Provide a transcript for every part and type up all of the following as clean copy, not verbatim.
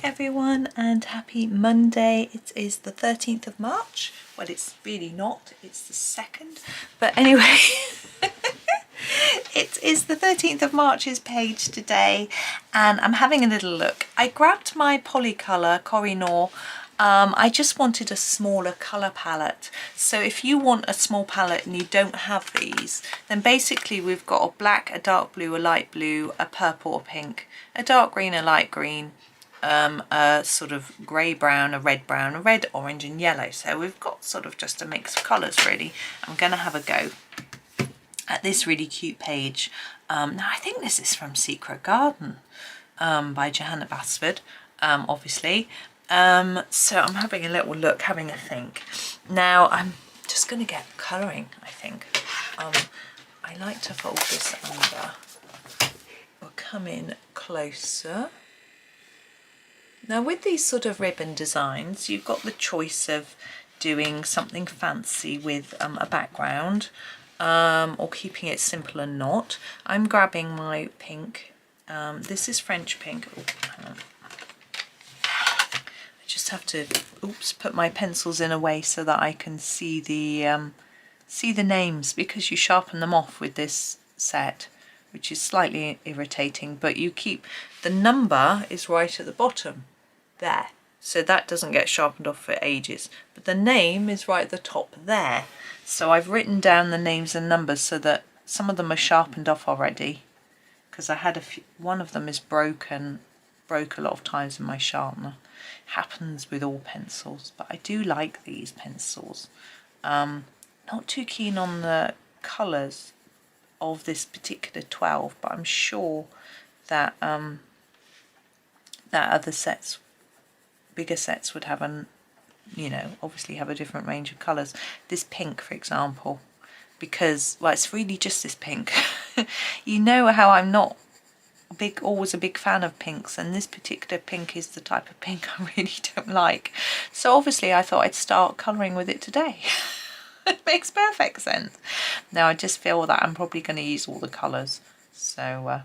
everyone and happy Monday. It is the 13th of March. Well, it's really not, it's the 2nd, but anyway it is the 13th of March's page today and I'm having a little look. I grabbed my Polycolor Koh-i-Noor. I just wanted a smaller colour palette, so if you want a small palette and you don't have these, then basically we've got a black, a dark blue, a light blue, a purple, a pink, a dark green, a light green, a sort of grey brown, a red, orange and yellow. So we've got sort of just a mix of colours really. I'm going to have a go at this really cute page. Now I think this is from Secret Garden by Johanna Basford, obviously. So I'm having a little look, having a think. Now I'm just going to get colouring, I think. I like to fold this under. We'll come in closer. Now with these sort of ribbon designs, you've got the choice of doing something fancy with a background, or keeping it simple and not. I'm grabbing my pink. This is French pink. Oh, hang on. I just have to, oops, put my pencils in a way so that I can see the names, because you sharpen them off with this set, which is slightly irritating, but you keep, the number is right at the bottom there, so that doesn't get sharpened off for ages, but the name is right at the top there. So I've written down the names and numbers so that some of them are sharpened off already, because I had a few, one of them is broke a lot of times in my sharpener. It happens with all pencils, but I do like these pencils. Not too keen on the colours of this particular 12, but I'm sure that that other sets, bigger sets, would have an, you know, obviously have a different range of colours. This pink, for example, because, well, it's really just this pink. You know how I'm not always a big fan of pinks, and this particular pink is the type of pink I really don't like. So obviously I thought I'd start colouring with it today. It makes perfect sense. Now I just feel that I'm probably going to use all the colours. So,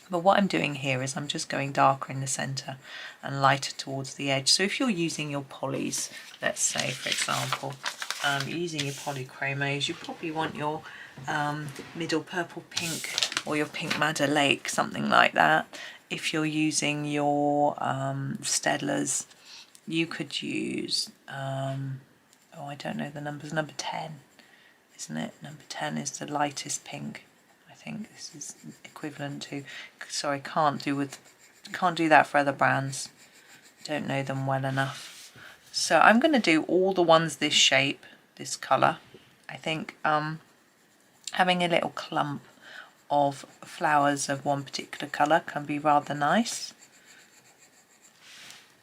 but what I'm doing here is I'm just going darker in the centre and lighter towards the edge. So if you're using your polys, let's say for example, you're using your polychromos, you probably want your middle purple pink or your pink Madder Lake, something like that. If you're using your Staedtlers, you could use oh, I don't know the numbers, number 10, isn't it? Number 10 is the lightest pink. I think this is equivalent to, sorry, can't do that for other brands. Don't know them well enough. So I'm going to do all the ones this shape, this colour. I think having a little clump of flowers of one particular colour can be rather nice.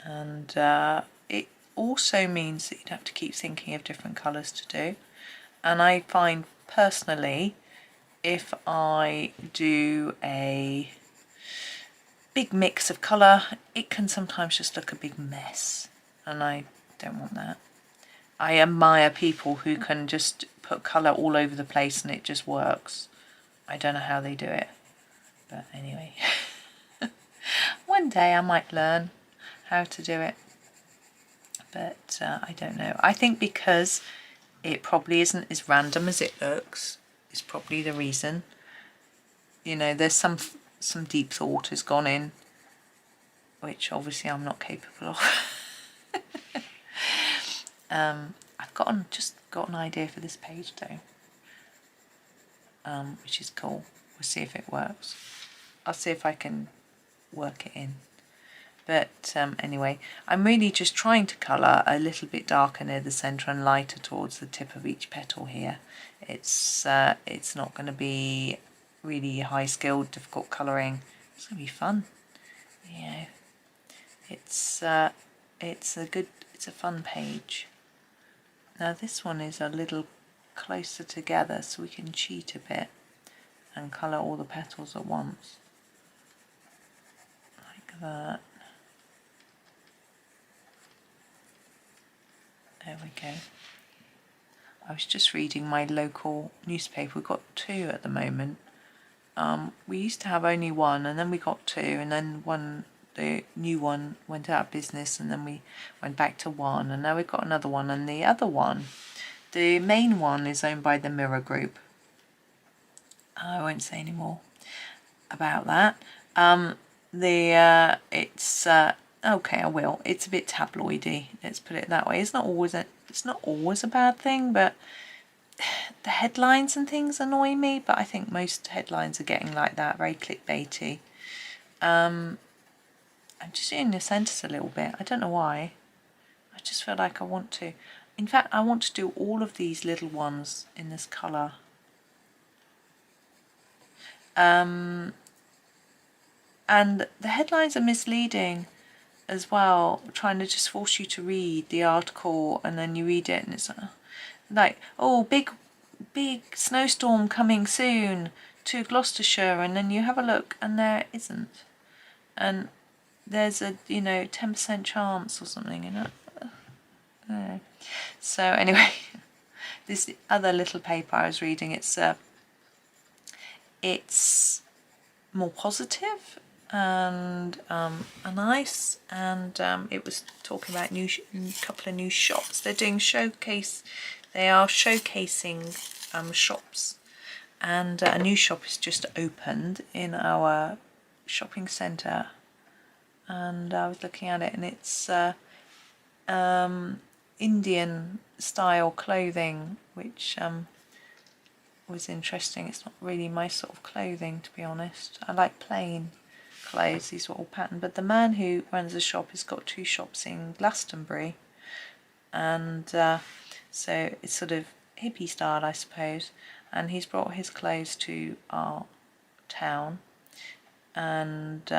And it also means that you'd have to keep thinking of different colours to do. And I find personally, if I do a big mix of colour, it can sometimes just look a big mess, and I don't want that. I admire people who can just put colour all over the place and it just works. I don't know how they do it, but anyway. One day I might learn how to do it, but I don't know. I think because it probably isn't as random as it looks is probably the reason. You know, there's some deep thought has gone in, which obviously I'm not capable of. I've just got an idea for this page though, which is cool. We'll see if it works. I'll see if I can work it in. But anyway, I'm really just trying to colour a little bit darker near the centre and lighter towards the tip of each petal here. It's not going to be really high skilled, difficult colouring. It's going to be fun. You know, it's a fun page. Now this one is a little closer together, so we can cheat a bit and colour all the petals at once, like that. There we go. I was just reading my local newspaper. We've got 2 at the moment. We used to have only 1, and then we got 2, and then one the new one went out of business, and then we went back to one, and now we've got another one. And the other one, the main one, is owned by the Mirror Group. I won't say any more about that. It's okay, I will. It's a bit tabloidy, let's put it that way. It's not always a bad thing, but the headlines and things annoy me. But I think most headlines are getting like that, very clickbaity. I'm just doing the centers a little bit. I don't know why. I just feel like I want to. In fact, I want to do all of these little ones in this colour. And the headlines are misleading as well, trying to just force you to read the article, and then you read it and it's like, oh, big snowstorm coming soon to Gloucestershire, and then you have a look and there isn't, and there's a 10% chance or something, So anyway, this other little paper I was reading, it's more positive and nice, and it was talking about a couple of new shops. They are showcasing shops, and a new shop has just opened in our shopping centre, and I was looking at it, and it's Indian style clothing, which was interesting. It's not really my sort of clothing, to be honest. I like plain clothes, these are all patterned, but the man who runs the shop has got 2 shops in Glastonbury, and so it's sort of hippie style, I suppose, and he's brought his clothes to our town, and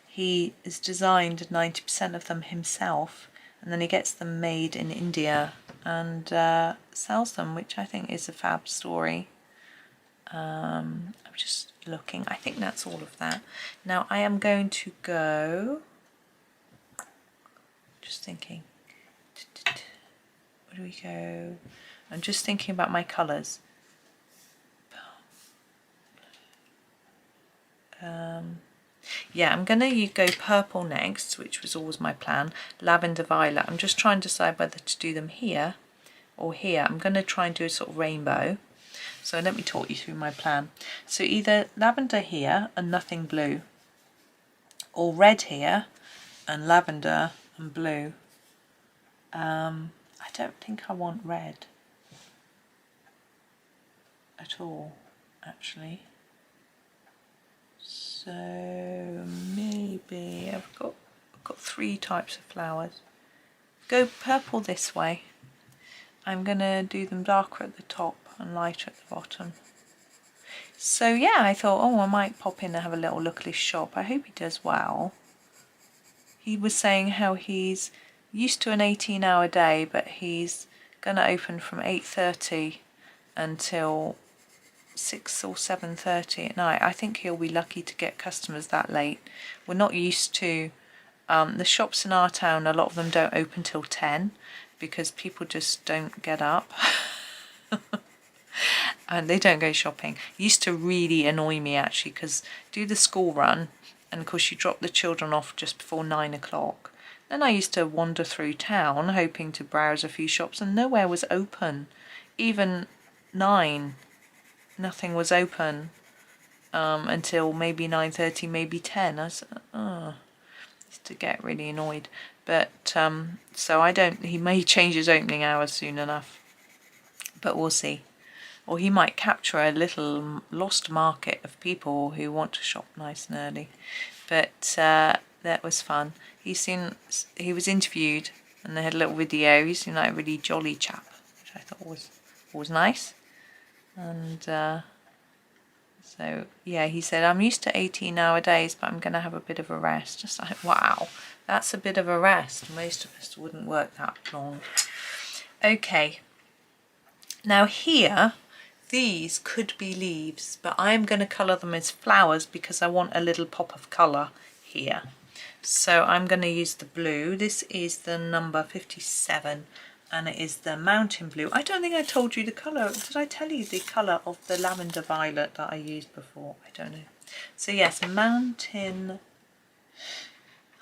he has designed 90% of them himself, and then he gets them made in India and sells them, which I think is a fab story. I'm just looking. I think that's all of that. Now I am going to go, just thinking, where do we go? I'm just thinking about my colours. Yeah, I'm going to go purple next, which was always my plan. Lavender, violet. I'm just trying to decide whether to do them here or here. I'm going to try and do a sort of rainbow. So let me talk you through my plan. So either lavender here and nothing blue, or red here and lavender and blue. I don't think I want red at all, actually. So maybe I've got 3 types of flowers. Go purple this way. I'm going to do them darker at the top and lighter at the bottom. So yeah, I thought, oh, I might pop in and have a little look at his shop. I hope he does well. He was saying how he's used to an 18-hour day, but he's going to open from 8:30 until 6 or 7:30 at night. I think he'll be lucky to get customers that late. We're not used to the shops in our town. A lot of them don't open till 10 because people just don't get up and they don't go shopping. It used to really annoy me, actually, because do the school run, and of course you drop the children off just before 9 o'clock. Then I used to wander through town hoping to browse a few shops, and nowhere was open. Even 9, nothing was open until maybe 9:30, maybe 10. I was, used to get really annoyed. But so he may change his opening hours soon enough, but we'll see. Or he might capture a little lost market of people who want to shop nice and early. But that was fun. He was interviewed, and they had a little video. He seemed like a really jolly chap, which I thought was nice. And so yeah, he said, I'm used to 18-hour days, but I'm going to have a bit of a rest. Just like, wow, that's a bit of a rest. Most of us wouldn't work that long. Okay, now here, these could be leaves, but I'm going to colour them as flowers because I want a little pop of colour here. So I'm going to use the blue. This is the number 57, and it is the mountain blue. I don't think I told you the colour. Did I tell you the colour of the lavender violet that I used before? I don't know. So yes, mountain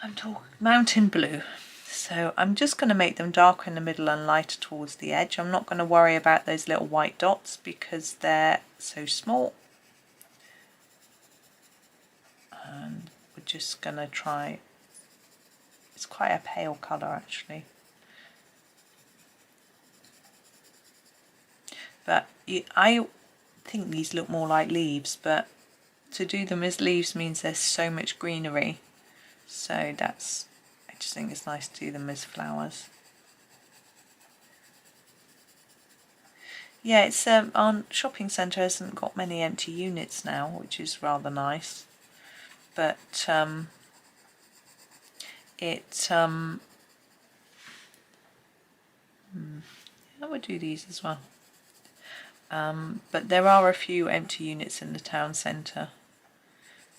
I'm talking mountain blue. So I'm just going to make them darker in the middle and lighter towards the edge. I'm not going to worry about those little white dots because they're so small. And we're just going to try, it's quite a pale colour actually. But I think these look more like leaves, but to do them as leaves means there's so much greenery. So I just think it's nice to do them as flowers. Yeah, it's our shopping centre hasn't got many empty units now, which is rather nice. But I would do these as well. But there are a few empty units in the town centre,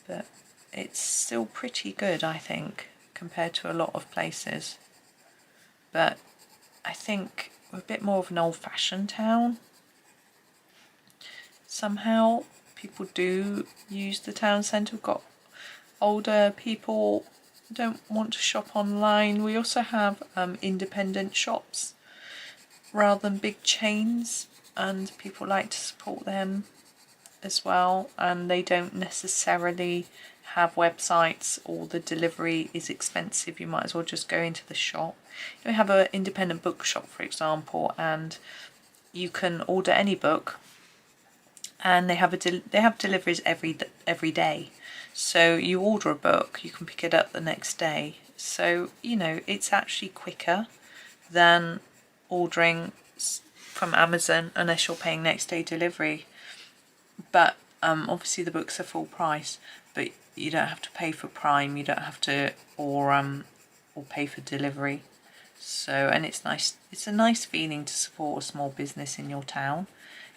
but it's still pretty good, I think, compared to a lot of places. But I think we're a bit more of an old-fashioned town. Somehow people do use the town centre. We've got older people don't want to shop online. We also have independent shops rather than big chains, and people like to support them as well, and they don't necessarily have websites, or the delivery is expensive. You might as well just go into the shop. You have an independent bookshop, for example, and you can order any book, and they have deliveries every day. So you order a book, you can pick it up the next day. So you know it's actually quicker than ordering from Amazon unless you're paying next day delivery. But obviously the books are full price, but you don't have to pay for Prime, you don't have to, or pay for delivery. So, and it's nice, it's a nice feeling to support a small business in your town,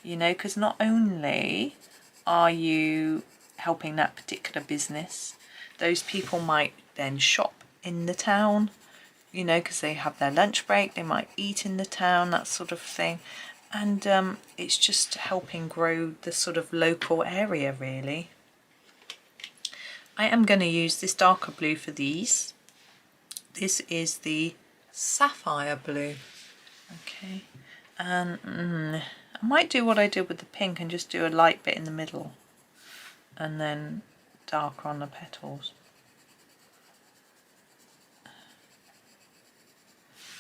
you know, because not only are you helping that particular business, those people might then shop in the town, you know, because they have their lunch break, they might eat in the town, that sort of thing. And it's just helping grow the sort of local area, really. I am going to use this darker blue for these. This is the sapphire blue. Okay, and I might do what I did with the pink and just do a light bit in the middle and then darker on the petals.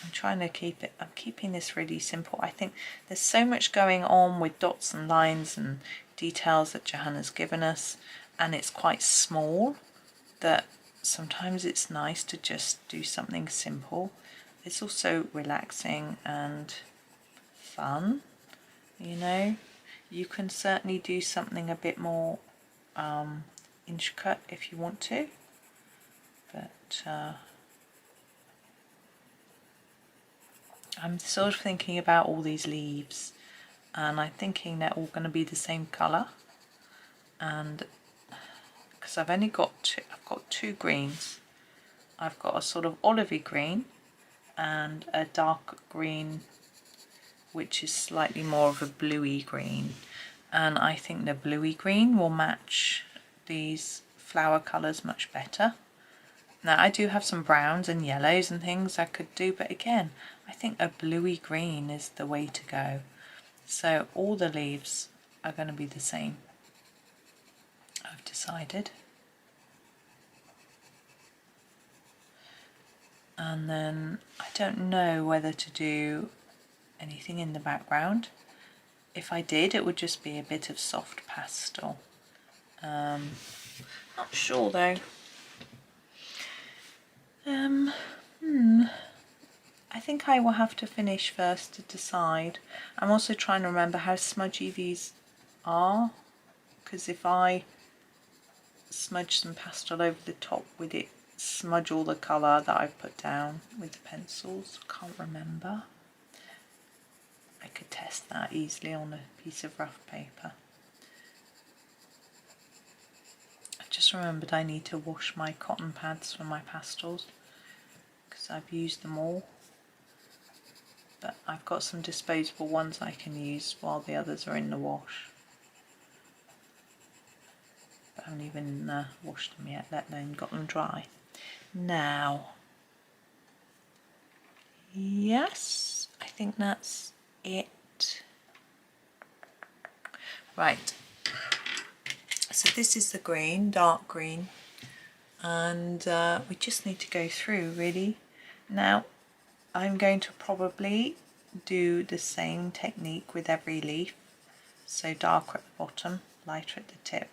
I'm trying to keep it, I'm keeping this really simple. I think there's so much going on with dots and lines and details that Johanna's given us, and it's quite small, that sometimes it's nice to just do something simple. It's also relaxing and fun, you know. You can certainly do something a bit more intricate if you want to, but I'm sort of thinking about all these leaves, and I'm thinking they're all going to be the same colour, and because I've got two greens. I've got a sort of olivey green and a dark green which is slightly more of a bluey green, and I think the bluey green will match these flower colours much better. Now I do have some browns and yellows and things I could do, but again I think a bluey green is the way to go. So all the leaves are going to be the same, I've decided. And then I don't know whether to do anything in the background. If I did, it would just be a bit of soft pastel. Not sure though. I think I will have to finish first to decide. I'm also trying to remember how smudgy these are, because if I smudge some pastel over the top, would it smudge all the colour that I've put down with the pencils? Can't remember. I could test that easily on a piece of rough paper. I just remembered I need to wash my cotton pads for my pastels because I've used them all. But I've got some disposable ones I can use while the others are in the wash. But I haven't even washed them yet, let alone got them dry. Now, yes, I think that's it. Right, so this is the green, dark green, and we just need to go through really. Now I'm going to probably do the same technique with every leaf, so darker at the bottom, lighter at the tip,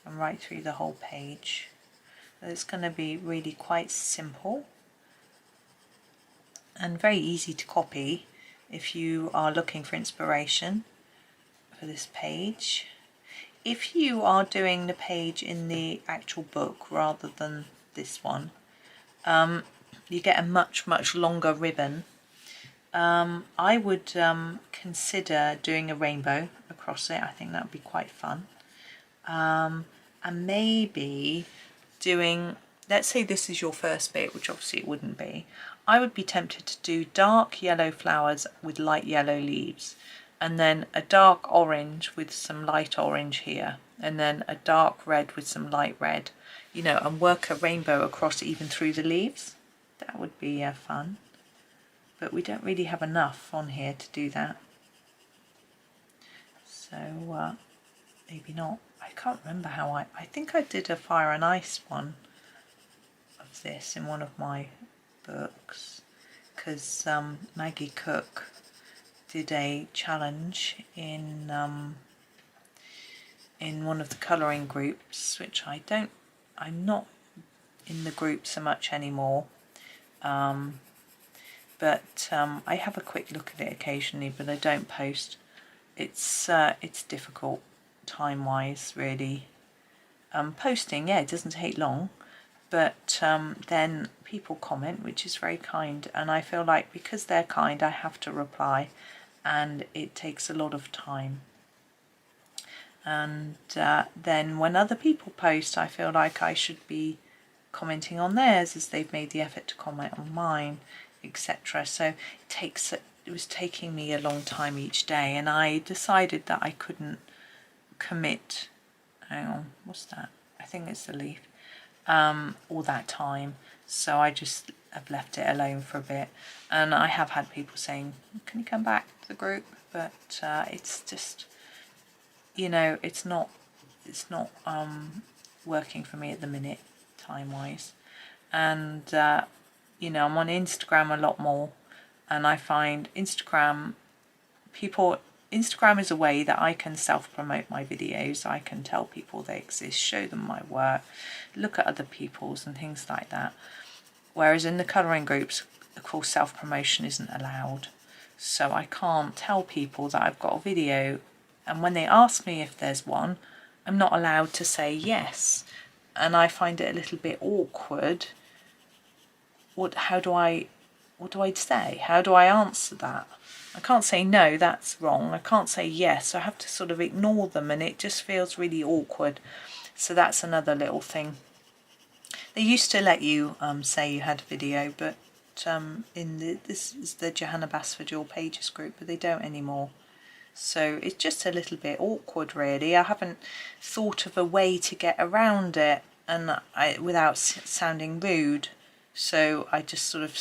and right through the whole page. It's going to be really quite simple and very easy to copy if you are looking for inspiration for this page. If you are doing the page in the actual book rather than this one, you get a much longer ribbon. I would consider doing a rainbow across it. I think that would be quite fun. And maybe doing, let's say this is your first bit, which obviously it wouldn't be. I would be tempted to do dark yellow flowers with light yellow leaves, and then a dark orange with some light orange here, and then a dark red with some light red, you know, and work a rainbow across even through the leaves. That would be fun, but we don't really have enough on here to do that, so maybe not. I can't remember how I think I did a fire and ice one of this in one of my books, because Maggie Cook did a challenge in one of the colouring groups, which I'm not in the group so much anymore, but I have a quick look at it occasionally, but I don't post. It's difficult time-wise, really. Posting, yeah, it doesn't take long, but then people comment, which is very kind, and I feel like because they're kind I have to reply, and it takes a lot of time. And then when other people post, I feel like I should be commenting on theirs as they've made the effort to comment on mine, etc. So it was taking me a long time each day, and I decided that I couldn't commit, hang on, what's that? I think it's the leaf, all that time, so I just have left it alone for a bit. And I have had people saying, can you come back to the group, but it's just, you know, it's not working for me at the minute, time-wise. And you know, I'm on Instagram a lot more, and I find Instagram is a way that I can self-promote my videos. I can tell people they exist, show them my work, look at other people's and things like that. Whereas in the colouring groups, of course, self-promotion isn't allowed. So I can't tell people that I've got a video, and when they ask me if there's one, I'm not allowed to say yes. And I find it a little bit awkward. What do I say? How do I answer that? I can't say no, that's wrong. I can't say yes. I have to sort of ignore them, and it just feels really awkward. So that's another little thing. They used to let you say you had a video, but this is the Johanna Basford Your Pages group, but they don't anymore. So it's just a little bit awkward, really. I haven't thought of a way to get around it and without sounding rude. So I just sort of,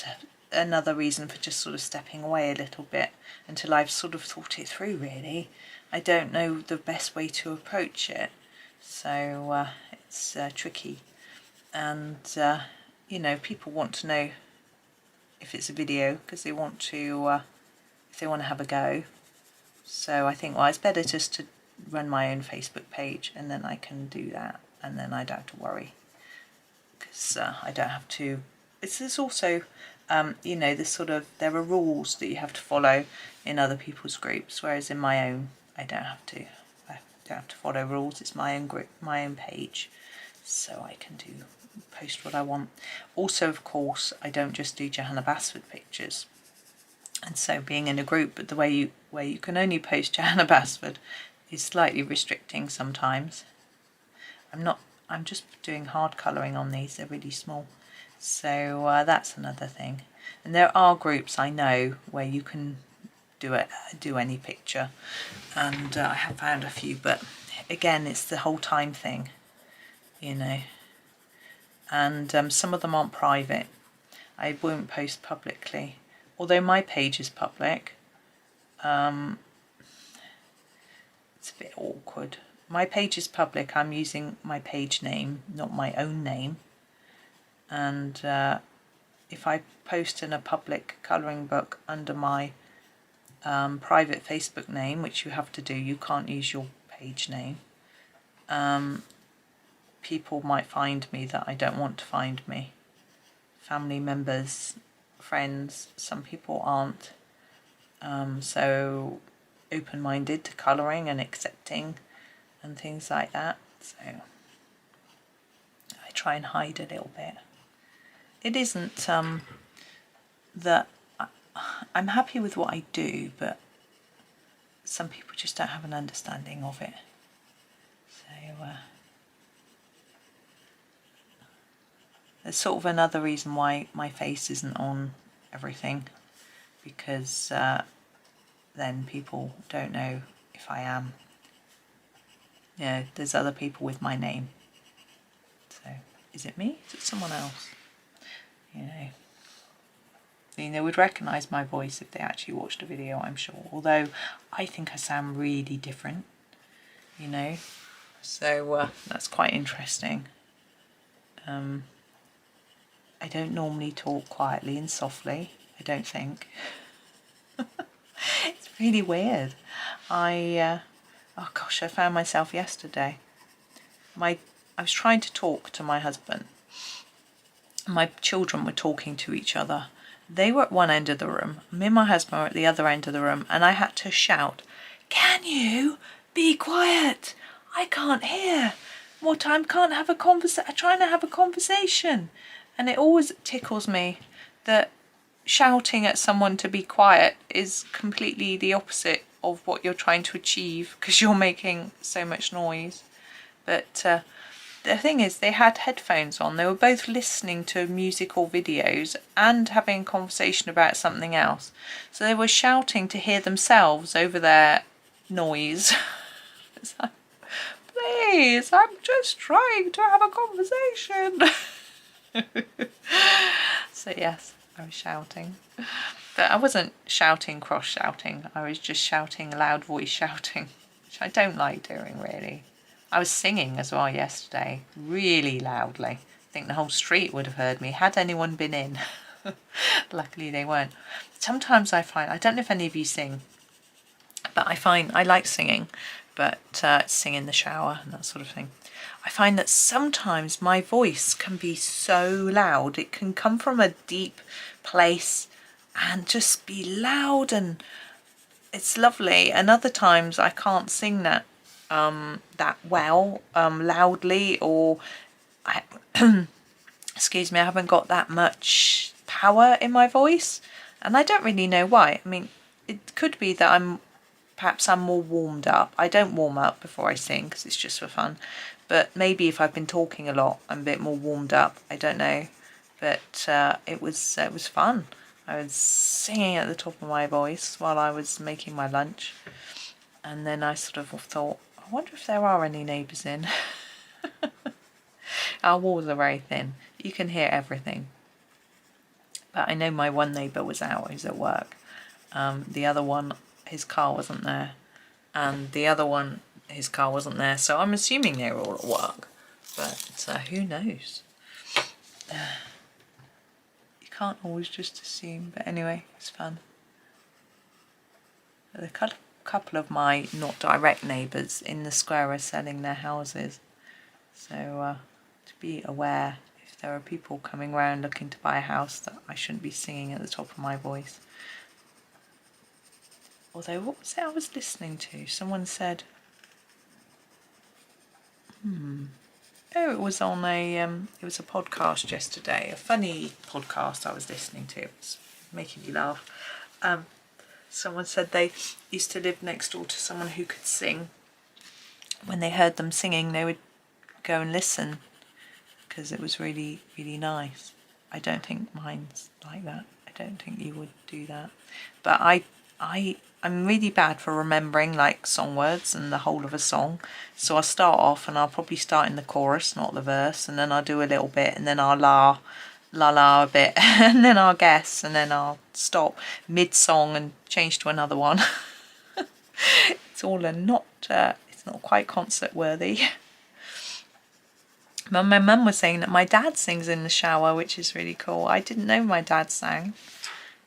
another reason for just sort of stepping away a little bit until I've sort of thought it through, really. I don't know the best way to approach it, so it's tricky. And you know, people want to know if it's a video because they want to if they want to have a go. So I think, well, it's better just to run my own Facebook page, and then I can do that, and then I don't have to worry, because I don't have to. It's also you know, there are rules that you have to follow in other people's groups, whereas in my own I don't have to. I don't have to follow rules. It's my own group, my own page, so I can post what I want. Also, of course, I don't just do Johanna Basford pictures, and so being in a group, but the way where you can only post Johanna Basford is slightly restricting sometimes. I'm just doing hard colouring on these. They're really small. So that's another thing. And there are groups I know where you can do any picture, and I have found a few, but again, it's the whole time thing, you know. and some of them aren't private. I won't post publicly, although my page is public. It's a bit awkward. My page is public. I'm using my page name, not my own name. And if I post in a public colouring book under my private Facebook name, which you have to do, you can't use your page name, people might find me that I don't want to find me. Family members, friends, some people aren't so open-minded to colouring and accepting and things like that, so I try and hide a little bit. It isn't that I'm happy with what I do, but some people just don't have an understanding of it. So there's sort of another reason why my face isn't on everything, because then people don't know if I am. You know, there's other people with my name. So, is it me? Is it someone else? You know, they would recognise my voice if they actually watched a video, I'm sure. Although, I think I sound really different, you know. So, that's quite interesting. I don't normally talk quietly and softly, I don't think. It's really weird. Oh gosh, I found myself yesterday. I was trying to talk to my husband. My children were talking to each other. They were at one end of the room. Me and my husband were at the other end of the room, and I had to shout, "Can you be quiet? I can't hear. What, I can't have a conversation. I'm trying to have a conversation." And it always tickles me that shouting at someone to be quiet is completely the opposite of what you're trying to achieve, because you're making so much noise. But the thing is, they had headphones on. They were both listening to musical videos and having a conversation about something else. So they were shouting to hear themselves over their noise. It's like, please, I'm just trying to have a conversation. So yes, I was shouting. But I wasn't shouting, cross-shouting. I was just shouting, loud voice shouting, which I don't like doing, really. I was singing as well yesterday, really loudly. I think the whole street would have heard me, had anyone been in. Luckily they weren't. Sometimes I find, I don't know if any of you sing, but I find I like singing, but sing in the shower and that sort of thing. I find that sometimes my voice can be so loud. It can come from a deep place and just be loud, and it's lovely. And other times I can't sing that well, loudly, or excuse me, I haven't got that much power in my voice, and I don't really know why. I mean, it could be that perhaps I'm more warmed up. I don't warm up before I sing because it's just for fun. But maybe if I've been talking a lot, I'm a bit more warmed up. I don't know. But it was fun. I was singing at the top of my voice while I was making my lunch. And then I sort of thought, I wonder if there are any neighbours in. Our walls are very thin. You can hear everything. But I know my one neighbour was out. He was at work. The other one, his car wasn't there. And the other one, his car wasn't there, so I'm assuming they were all at work, but who knows. You can't always just assume, but anyway, it's fun. A couple of my not direct neighbours in the square are selling their houses, so to be aware if there are people coming around looking to buy a house, that I shouldn't be singing at the top of my voice. Although, what was it I was listening to? Someone said, oh, it was on it was a podcast yesterday, a funny podcast I was listening to. It was making me laugh. Someone said they used to live next door to someone who could sing. When they heard them singing, they would go and listen because it was really, really nice. I don't think mine's like that. I don't think you would do that. But I I'm really bad for remembering like song words and the whole of a song. So I'll start off and I'll probably start in the chorus, not the verse, and then I'll do a little bit and then I'll la a bit and then I'll guess and then I'll stop mid-song and change to another one. It's all it's not quite concert worthy. My mum was saying that my dad sings in the shower, which is really cool. I didn't know my dad sang.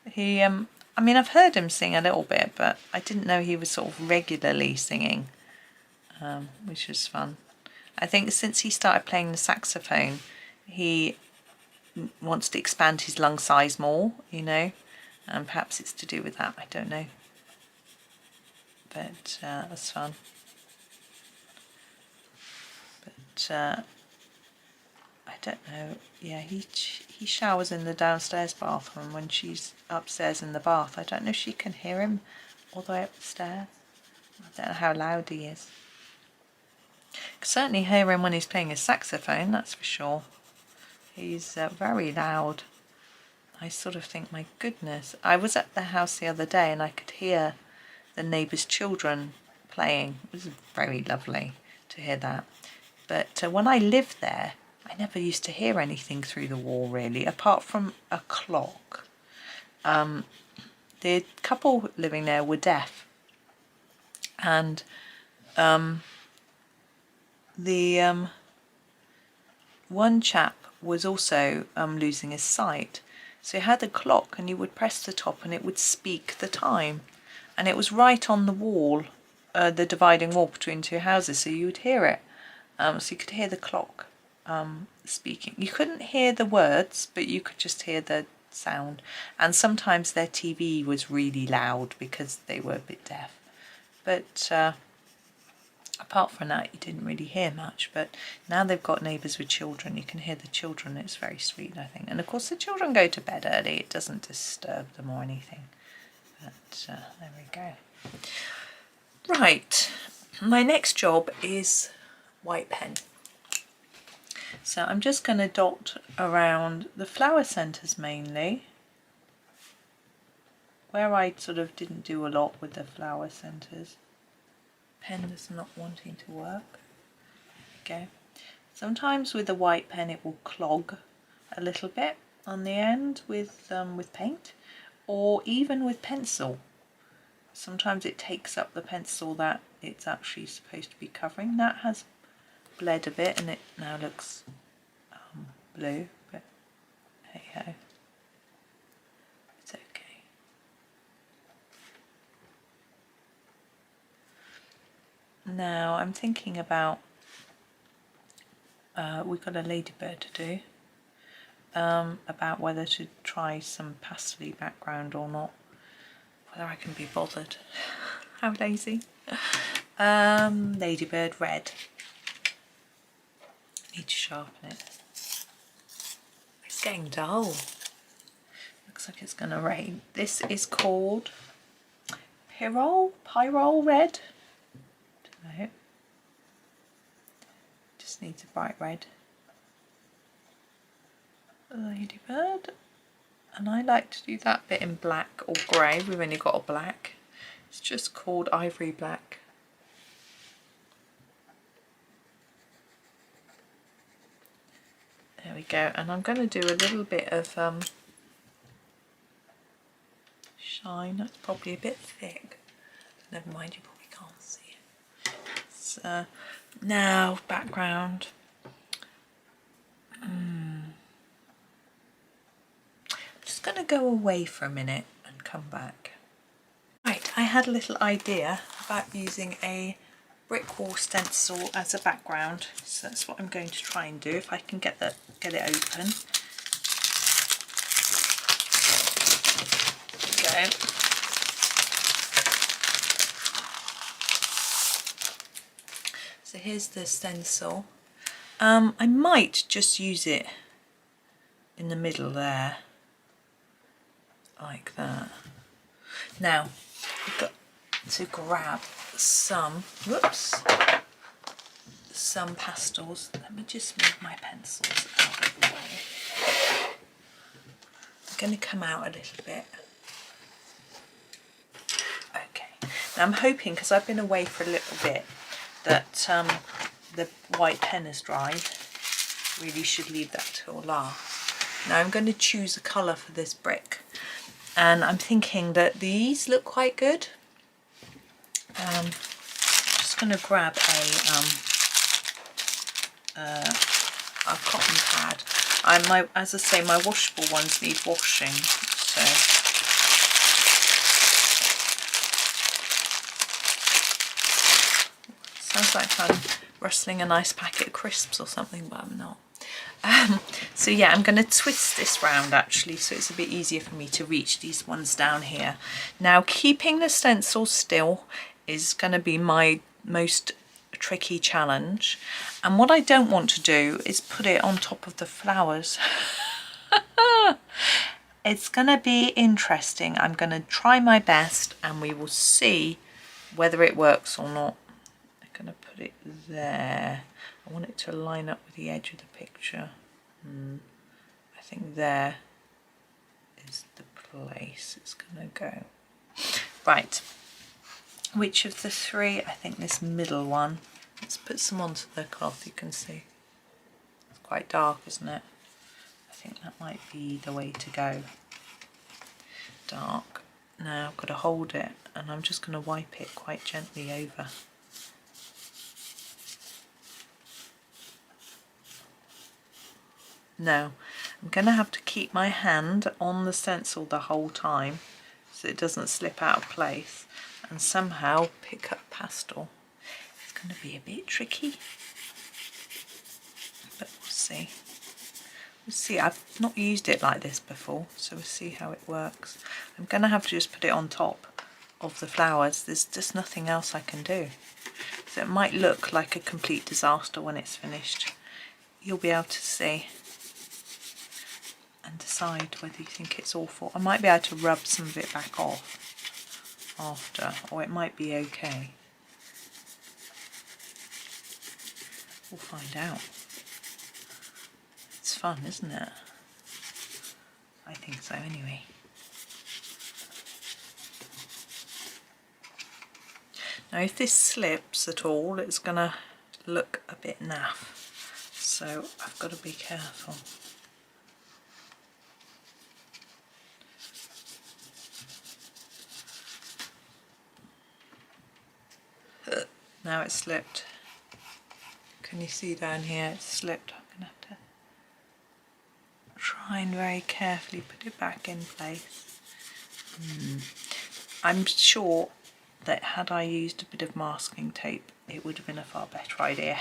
He, I mean, I've heard him sing a little bit, but I didn't know he was sort of regularly singing, which was fun. I think since he started playing the saxophone, he wants to expand his lung size more, you know, and perhaps it's to do with that, I don't know. But that's fun. But I don't know. Yeah, he showers in the downstairs bathroom when she's upstairs in the bath. I don't know if she can hear him all the way up the stairs. I don't know how loud he is. You can certainly hear him when he's playing his saxophone, that's for sure. He's very loud. I sort of think, my goodness. I was at the house the other day and I could hear the neighbours' children playing. It was very lovely to hear that. But when I lived there, I never used to hear anything through the wall really, apart from a clock. The couple living there were deaf, and the one chap was also losing his sight, so he had a clock and you would press the top and it would speak the time, and it was right on the wall, the dividing wall between two houses, so you would hear it. So you could hear the clock speaking. You couldn't hear the words, but you could just hear the sound. And sometimes their TV was really loud because they were a bit deaf. But apart from that, you didn't really hear much. But now they've got neighbours with children. You can hear the children. It's very sweet, I think. And of course, the children go to bed early. It doesn't disturb them or anything. But there we go. Right. My next job is white pen. So I'm just going to dot around the flower centres mainly, where I sort of didn't do a lot with the flower centres. Pen is not wanting to work. Okay. Sometimes with a white pen it will clog a little bit on the end with paint, or even with pencil. Sometimes it takes up the pencil that it's actually supposed to be covering. That has bled a bit and it now looks blue, but hey ho, it's okay. Now I'm thinking about, we've got a ladybird to do, about whether to try some pastel-y background or not, whether I can be bothered. How lazy. Ladybird red. Need to sharpen it. It's getting dull. Looks like it's going to rain. This is called pyrrole red. Don't know. Just needs a bright red. Ladybird. And I like to do that bit in black or grey. We've only got a black. It's just called ivory black. There we go, and I'm going to do a little bit of shine. That's probably a bit thick. Never mind, you probably can't see it. It's, now, background. I'm just going to go away for a minute and come back. Right, I had a little idea about using a brick wall stencil as a background, so that's what I'm going to try and do if I can get it open. There we go. So here's the stencil. I might just use it in the middle there, like that. Now we've got to grab some pastels. Let me just move my pencils out of the way. I'm going to come out a little bit. Now I'm hoping, because I've been away for a little bit, that the white pen has dried. Really should leave that till last. Now I'm going to choose a colour for this brick, and I'm thinking that these look quite good. I'm just going to grab a cotton pad. As I say, my washable ones need washing, so sounds like I'm rustling a nice packet of crisps or something, but I'm not. So yeah, I'm going to twist this round actually, so it's a bit easier for me to reach these ones down here. Now, keeping the stencil still is going to be my most tricky challenge, and what I don't want to do is put it on top of the flowers. It's going to be interesting. I'm going to try my best and we will see whether it works or not. I'm going to put it there. I want it to line up with the edge of the picture. I think there is the place it's going to go. Right, which of the three? I think this middle one. Let's put some onto the cloth, you can see. It's quite dark, isn't it? I think that might be the way to go. Dark. Now I've got to hold it, and I'm just going to wipe it quite gently over. Now I'm going to have to keep my hand on the stencil the whole time so it doesn't slip out of place, and somehow pick up pastel. It's going to be a bit tricky, but we'll see. We'll see. I've not used it like this before, so we'll see how it works. I'm going to have to just put it on top of the flowers. There's just nothing else I can do. So it might look like a complete disaster when it's finished. You'll be able to see and decide whether you think it's awful. I might be able to rub some of it back off after, or it might be okay. We'll find out. It's fun, isn't it? I think so anyway. Now if this slips at all, it's going to look a bit naff, so I've got to be careful. Now it's slipped. Can you see down here it's slipped? I'm going to have to try and very carefully put it back in place. I'm sure that had I used a bit of masking tape it would have been a far better idea.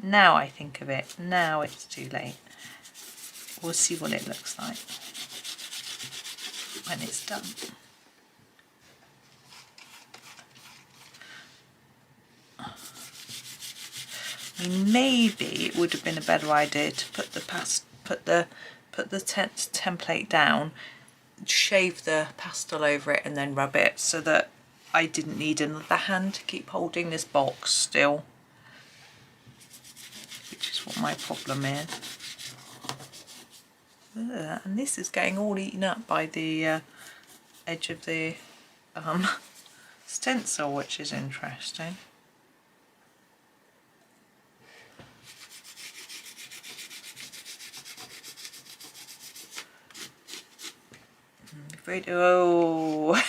Now I think of it, now it's too late. We'll see what it looks like when it's done. I mean, maybe it would have been a better idea to put the template down, shave the pastel over it and then rub it, so that I didn't need another hand to keep holding this box still, which is what my problem is. And this is getting all eaten up by the edge of the stencil, which is interesting. Oh.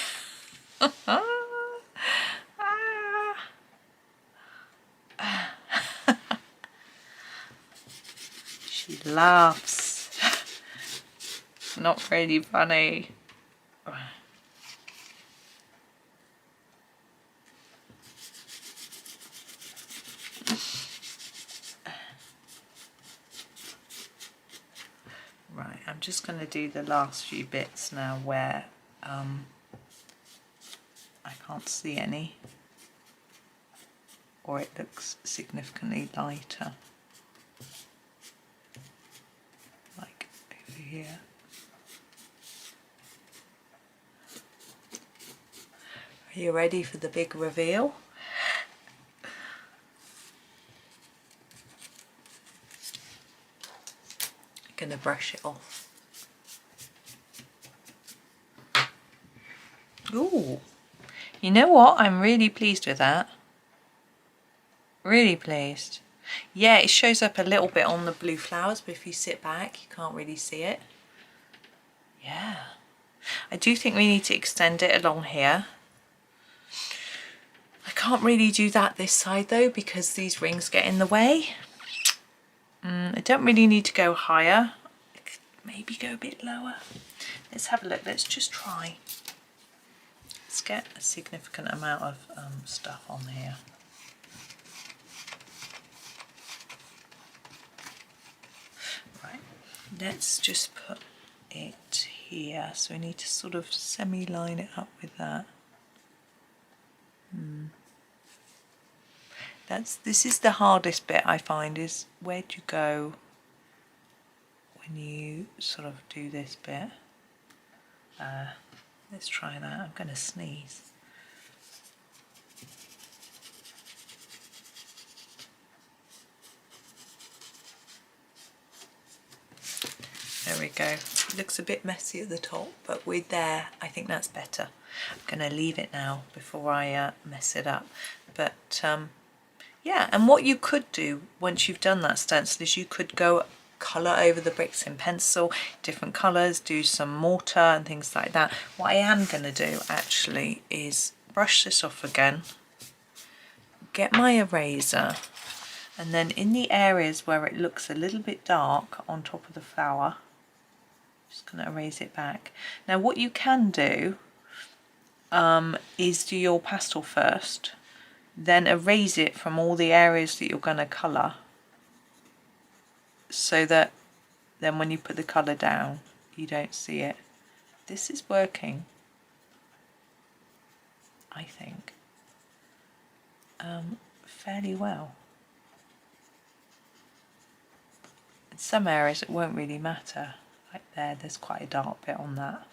She laughs. Not really funny. Right, I'm just going to do the last few bits now where I can't see any, or it looks significantly lighter, like over here. Are you ready for the big reveal? I'm going to brush it off. Ooh, you know what? I'm really pleased with that. Really pleased. Yeah, it shows up a little bit on the blue flowers, but if you sit back, you can't really see it. Yeah. I do think we need to extend it along here. I can't really do that this side though, because these rings get in the way. I don't really need to go higher. Maybe go a bit lower. Let's have a look. Let's just try. Let's get a significant amount of stuff on here. Right, let's just put it here. So we need to sort of semi-line it up with that. This is the hardest bit I find, is where do you go when you sort of do this bit. Let's try that. I'm going to sneeze. There we go. It looks a bit messy at the top, but with there, I think that's better. I'm going to leave it now before I mess it up. But yeah, and what you could do once you've done that stencil is you could go colour over the bricks in pencil, different colours, do some mortar and things like that. What I am going to do actually is brush this off again, get my eraser, and then in the areas where it looks a little bit dark on top of the flower, just going to erase it back. Now what you can do is do your pastel first, then erase it from all the areas that you're going to colour, so that then when you put the colour down you don't see it. This is working, I think, fairly well. In some areas it won't really matter, like there's quite a dark bit on that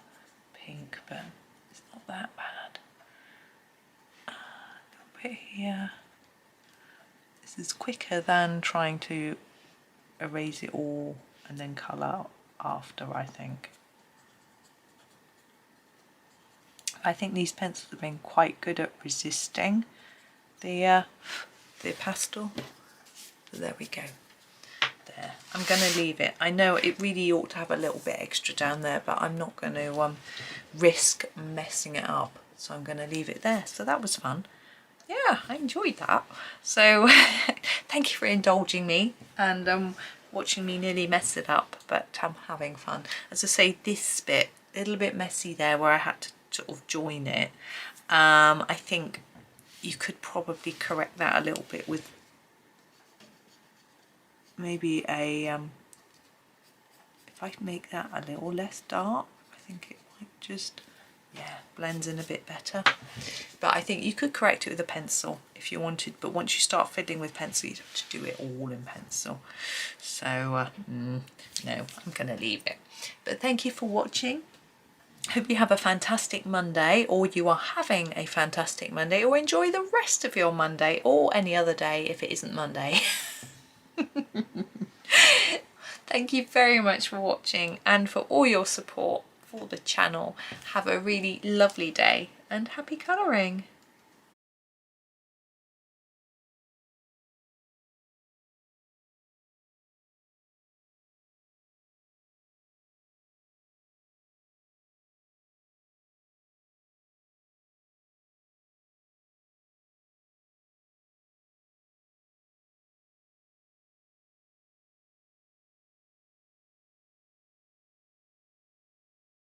pink, but it's not that bad. A little bit here. This is quicker than trying to erase it all and then colour after, I think. I think these pencils have been quite good at resisting the pastel. So there we go. There. I'm going to leave it. I know it really ought to have a little bit extra down there, but I'm not going to risk messing it up. So I'm going to leave it there. So that was fun. Yeah, I enjoyed that. So thank you for indulging me and watching me nearly mess it up, but I'm having fun. As I say, this bit, a little bit messy there where I had to sort of join it. I think you could probably correct that a little bit with maybe a, if I make that a little less dark, I think it might just, yeah, blends in a bit better. But I think you could correct it with a pencil if you wanted, but once you start fiddling with pencil you'd have to do it all in pencil. So no, I'm going to leave it. But thank you for watching. Hope you have a fantastic Monday, or you are having a fantastic Monday, or enjoy the rest of your Monday, or any other day if it isn't Monday. Thank you very much for watching and for all your support for the channel. Have a really lovely day and happy colouring.